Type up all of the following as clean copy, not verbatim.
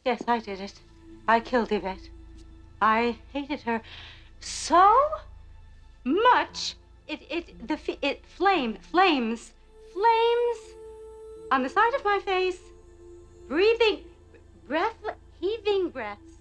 Yes, I did it. I killed Yvette. I hated her so much. It flames on the side of my face, heaving breaths.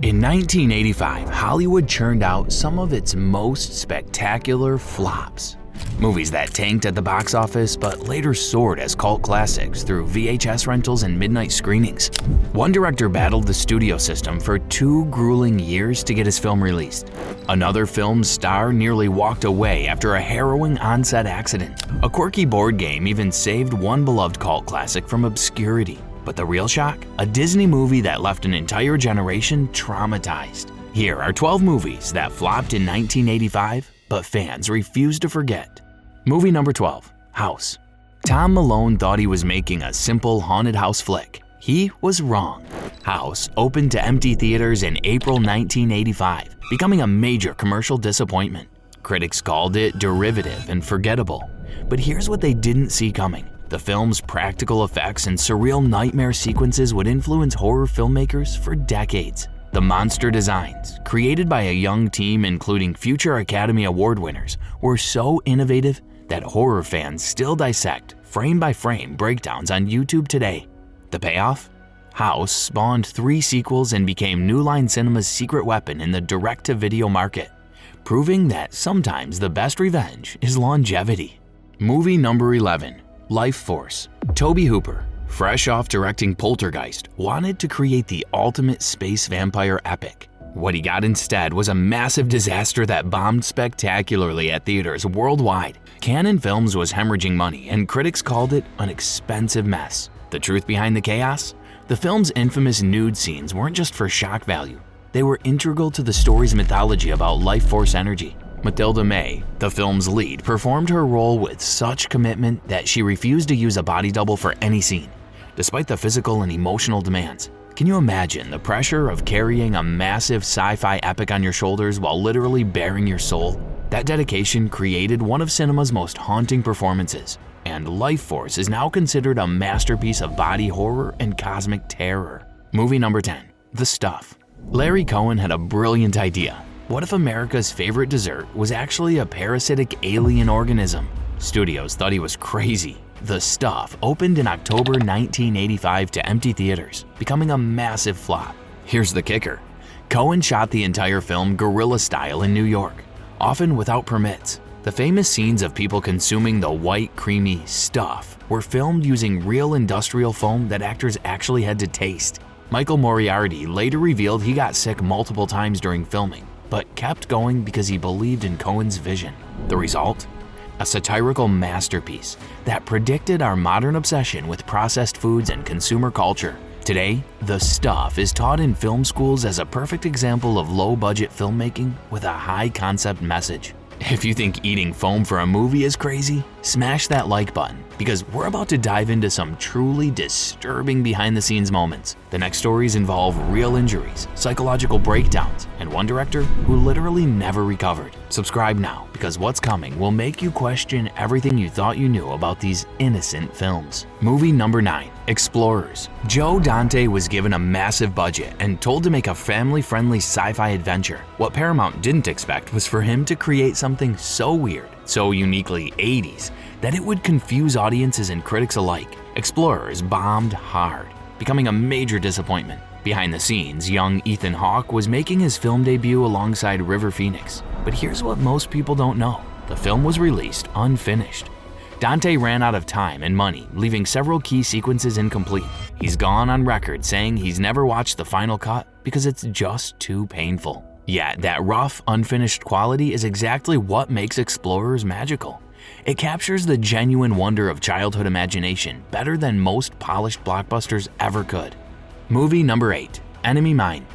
In 1985, Hollywood churned out some of its most spectacular flops. Movies that tanked at the box office but later soared as cult classics through VHS rentals and midnight screenings. One director battled the studio system for 2 grueling years to get his film released. Another film's star nearly walked away after a harrowing on-set accident. A quirky board game even saved one beloved cult classic from obscurity. But the real shock? A Disney movie that left an entire generation traumatized. Here are 12 movies that flopped in 1985, but fans refuse to forget. Movie number 12, House. Tom Malone thought he was making a simple haunted house flick. He was wrong. House opened to empty theaters in April 1985, becoming a major commercial disappointment. Critics called it derivative and forgettable. But here's what they didn't see coming. The film's practical effects and surreal nightmare sequences would influence horror filmmakers for decades. The monster designs, created by a young team including future Academy Award winners, were so innovative that horror fans still dissect frame-by-frame breakdowns on YouTube today. The payoff? House spawned 3 sequels and became New Line Cinema's secret weapon in the direct-to-video market, proving that sometimes the best revenge is longevity. Movie number 11, Life Force. Tobe Hooper, fresh off directing Poltergeist, wanted to create the ultimate space vampire epic. What he got instead was a massive disaster that bombed spectacularly at theaters worldwide. Canon Films was hemorrhaging money, and critics called it an expensive mess. The truth behind the chaos? The film's infamous nude scenes weren't just for shock value. They were integral to the story's mythology about life force energy. Matilda May, the film's lead, performed her role with such commitment that she refused to use a body double for any scene, despite the physical and emotional demands. Can you imagine the pressure of carrying a massive sci-fi epic on your shoulders while literally bearing your soul? That dedication created one of cinema's most haunting performances, and Life Force is now considered a masterpiece of body horror and cosmic terror. Movie number 10, The Stuff. Larry Cohen had a brilliant idea. What if America's favorite dessert was actually a parasitic alien organism? Studios thought he was crazy. The Stuff opened in October 1985 to empty theaters, becoming a massive flop. Here's the kicker. Cohen shot the entire film guerrilla style in New York, often without permits. The famous scenes of people consuming the white, creamy stuff were filmed using real industrial foam that actors actually had to taste. Michael Moriarty later revealed he got sick multiple times during filming, but kept going because he believed in Cohen's vision. The result? A satirical masterpiece that predicted our modern obsession with processed foods and consumer culture. Today, The Stuff is taught in film schools as a perfect example of low-budget filmmaking with a high-concept message. If you think eating foam for a movie is crazy, smash that like button, because we're about to dive into some truly disturbing behind-the-scenes moments. The next stories involve real injuries, psychological breakdowns, and one director who literally never recovered. Subscribe now, because what's coming will make you question everything you thought you knew about these innocent films. Movie number 9, Explorers. Joe Dante was given a massive budget and told to make a family-friendly sci-fi adventure. What Paramount didn't expect was for him to create something so weird, so uniquely 80s, that it would confuse audiences and critics alike. Explorers bombed hard, becoming a major disappointment. Behind the scenes, young Ethan Hawke was making his film debut alongside River Phoenix. But here's what most people don't know. The film was released unfinished. Dante ran out of time and money, leaving several key sequences incomplete. He's gone on record saying he's never watched the final cut because it's just too painful. Yet that rough, unfinished quality is exactly what makes Explorers magical. It captures the genuine wonder of childhood imagination better than most polished blockbusters ever could. Movie number 8, Enemy Mine.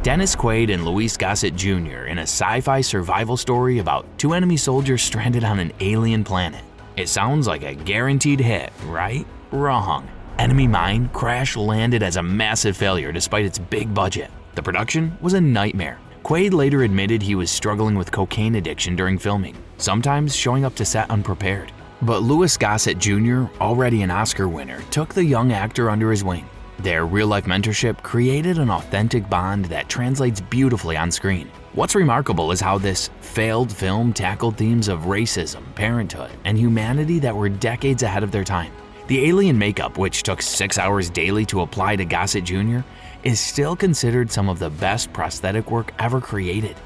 Dennis Quaid and Luis Gossett Jr. in a sci-fi survival story about 2 enemy soldiers stranded on an alien planet. It sounds like a guaranteed hit, right? Wrong. Enemy Mine crash-landed as a massive failure despite its big budget. The production was a nightmare. Quaid later admitted he was struggling with cocaine addiction during filming, sometimes showing up to set unprepared. But Luis Gossett Jr., already an Oscar winner, took the young actor under his wing. Their real-life mentorship created an authentic bond that translates beautifully on screen. What's remarkable is how this failed film tackled themes of racism, parenthood, and humanity that were decades ahead of their time. The alien makeup, which took 6 hours daily to apply to Gossett Jr., is still considered some of the best prosthetic work ever created.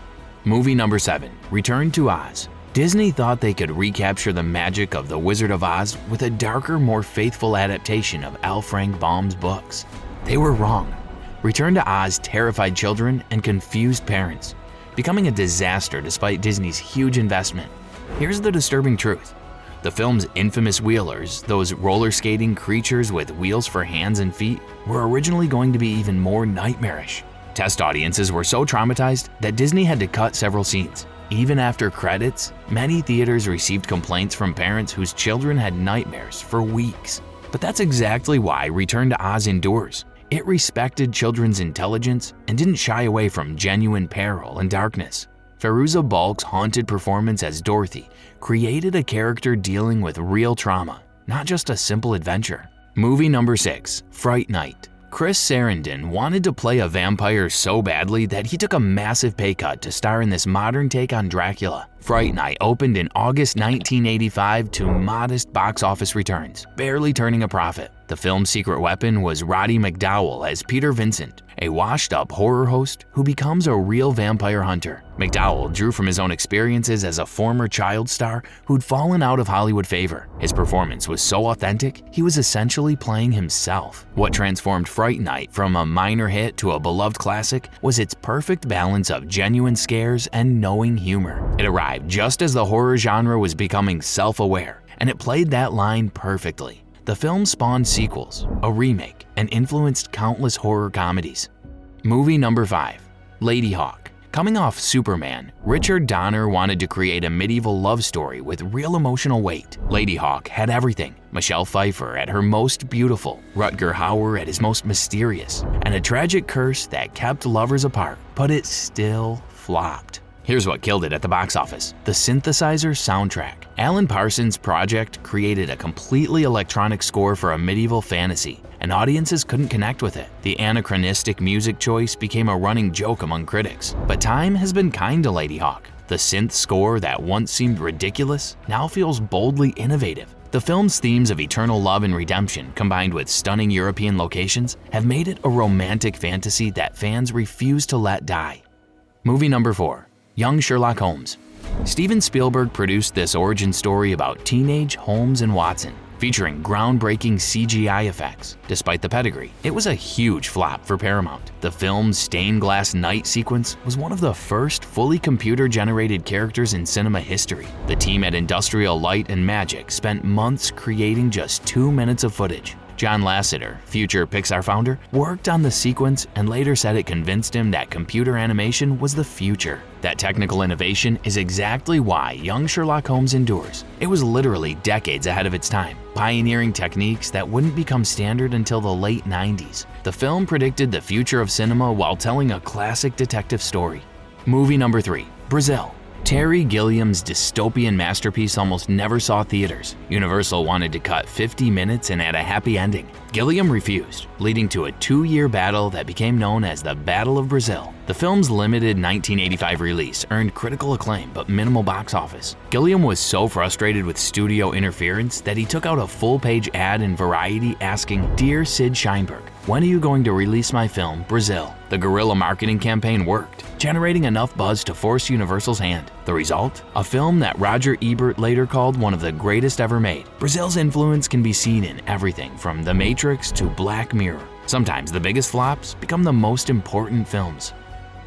Movie number 7, Return to Oz. Disney thought they could recapture the magic of The Wizard of Oz with a darker, more faithful adaptation of L. Frank Baum's books. They were wrong. Return to Oz terrified children and confused parents, becoming a disaster despite Disney's huge investment. Here's the disturbing truth. The film's infamous wheelers, those roller skating creatures with wheels for hands and feet, were originally going to be even more nightmarish. Test audiences were so traumatized that Disney had to cut several scenes. Even after credits, many theaters received complaints from parents whose children had nightmares for weeks. But that's exactly why Return to Oz endures. It respected children's intelligence and didn't shy away from genuine peril and darkness. Fairuza Balk's haunted performance as Dorothy created a character dealing with real trauma, not just a simple adventure. Movie number 6, Fright Night. Chris Sarandon wanted to play a vampire so badly that he took a massive pay cut to star in this modern take on Dracula. Fright Night opened in August 1985 to modest box office returns, barely turning a profit. The film's secret weapon was Roddy McDowall as Peter Vincent, a washed-up horror host who becomes a real vampire hunter. McDowall drew from his own experiences as a former child star who'd fallen out of Hollywood favor. His performance was so authentic, he was essentially playing himself. What transformed Fright Night from a minor hit to a beloved classic was its perfect balance of genuine scares and knowing humor. It arrived just as the horror genre was becoming self-aware, and it played that line perfectly. The film spawned sequels, a remake, and influenced countless horror comedies. Movie number 5, Lady Hawk. Coming off Superman, Richard Donner wanted to create a medieval love story with real emotional weight. Lady Hawk had everything. Michelle Pfeiffer at her most beautiful, Rutger Hauer at his most mysterious, and a tragic curse that kept lovers apart, but it still flopped. Here's what killed it at the box office: the synthesizer soundtrack. Alan Parsons' project created a completely electronic score for a medieval fantasy, and audiences couldn't connect with it. The anachronistic music choice became a running joke among critics. But time has been kind to Lady Hawk. The synth score that once seemed ridiculous now feels boldly innovative. The film's themes of eternal love and redemption, combined with stunning European locations, have made it a romantic fantasy that fans refuse to let die. Movie number 4, Young Sherlock Holmes. Steven Spielberg produced this origin story about teenage Holmes and Watson, featuring groundbreaking CGI effects. Despite the pedigree, it was a huge flop for Paramount. The film's stained glass night sequence was one of the first fully computer-generated characters in cinema history. The team at Industrial Light and Magic spent months creating just 2 minutes of footage. John Lasseter, future Pixar founder, worked on the sequence and later said it convinced him that computer animation was the future. That technical innovation is exactly why Young Sherlock Holmes endures. It was literally decades ahead of its time, pioneering techniques that wouldn't become standard until the late 90s. The film predicted the future of cinema while telling a classic detective story. Movie number 3, Brazil. Terry Gilliam's dystopian masterpiece almost never saw theaters. Universal wanted to cut 50 minutes and add a happy ending. Gilliam refused, leading to a 2-year battle that became known as the Battle of Brazil. The film's limited 1985 release earned critical acclaim but minimal box office. Gilliam was so frustrated with studio interference that he took out a full-page ad in Variety asking, "Dear Sid Sheinberg, when are you going to release my film, Brazil?" The guerrilla marketing campaign worked, generating enough buzz to force Universal's hand. The result? A film that Roger Ebert later called one of the greatest ever made. Brazil's influence can be seen in everything from The Matrix to Black Mirror. Sometimes the biggest flops become the most important films.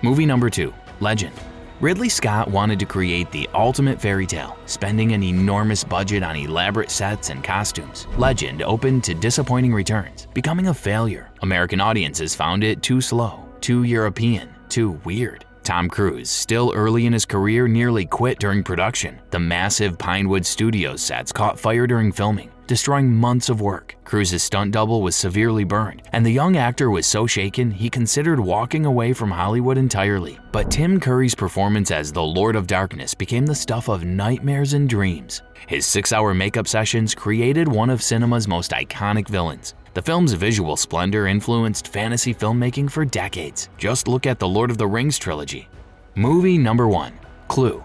Movie number 2, Legend. Ridley Scott wanted to create the ultimate fairy tale, spending an enormous budget on elaborate sets and costumes. Legend opened to disappointing returns, becoming a failure. American audiences found it too slow, too European, too weird. Tom Cruise, still early in his career, nearly quit during production. The massive Pinewood Studios sets caught fire during filming, destroying months of work. Cruise's stunt double was severely burned, and the young actor was so shaken he considered walking away from Hollywood entirely. But Tim Curry's performance as the Lord of Darkness became the stuff of nightmares and dreams. His 6-hour makeup sessions created one of cinema's most iconic villains. The film's visual splendor influenced fantasy filmmaking for decades. Just look at the Lord of the Rings trilogy. Movie number 1, Clue.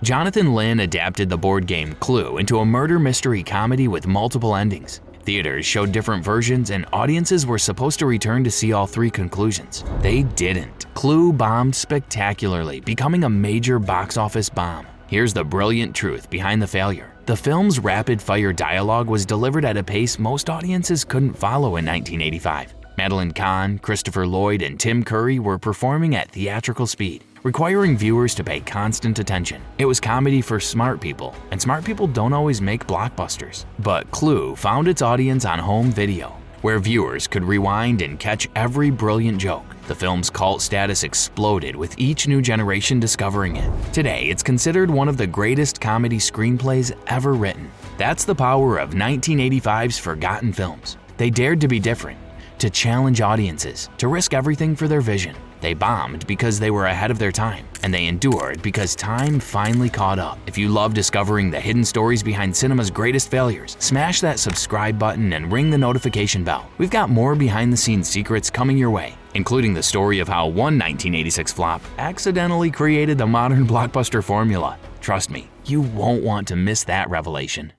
Jonathan Lynn adapted the board game Clue into a murder mystery comedy with multiple endings. Theaters showed different versions and audiences were supposed to return to see all 3 conclusions. They didn't. Clue bombed spectacularly, becoming a major box office bomb. Here's the brilliant truth behind the failure. The film's rapid-fire dialogue was delivered at a pace most audiences couldn't follow in 1985. Madeline Kahn, Christopher Lloyd, and Tim Curry were performing at theatrical speed, requiring viewers to pay constant attention. It was comedy for smart people, and smart people don't always make blockbusters. But Clue found its audience on home video, where viewers could rewind and catch every brilliant joke. The film's cult status exploded with each new generation discovering it. Today, it's considered one of the greatest comedy screenplays ever written. That's the power of 1985's forgotten films. They dared to be different, to challenge audiences, to risk everything for their vision. They bombed because they were ahead of their time, and they endured because time finally caught up. If you love discovering the hidden stories behind cinema's greatest failures, smash that subscribe button and ring the notification bell. We've got more behind-the-scenes secrets coming your way, including the story of how one 1986 flop accidentally created the modern blockbuster formula. Trust me, you won't want to miss that revelation.